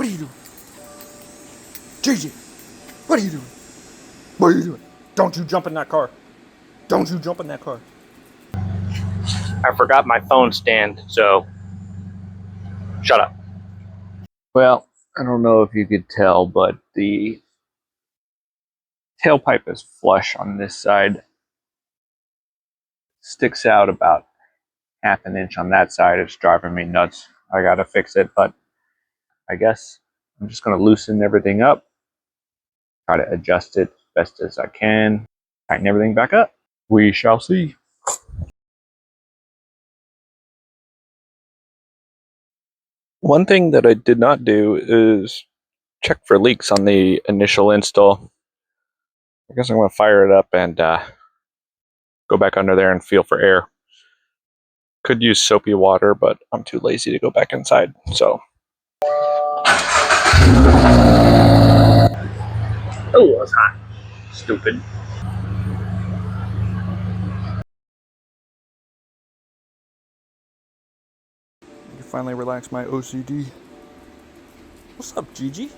What are you doing? Gigi, what are you doing? What are you doing? Don't you jump in that car. Don't you jump in that car. I forgot my phone stand, so shut up. Well, I don't know if you could tell, but the tailpipe is flush on this side. Sticks out about half an inch on that side. It's driving me nuts. I gotta fix it, but I guess I'm just gonna loosen everything up, try to adjust it best as I can, tighten everything back up. We shall see. One thing that I did not do is check for leaks on the initial install. I guess I'm going to fire it up and go back under there and feel for air. Could use soapy water, but I'm too lazy to go back inside. So, oh, that's hot. Stupid. You finally relax my OCD. What's up, Gigi?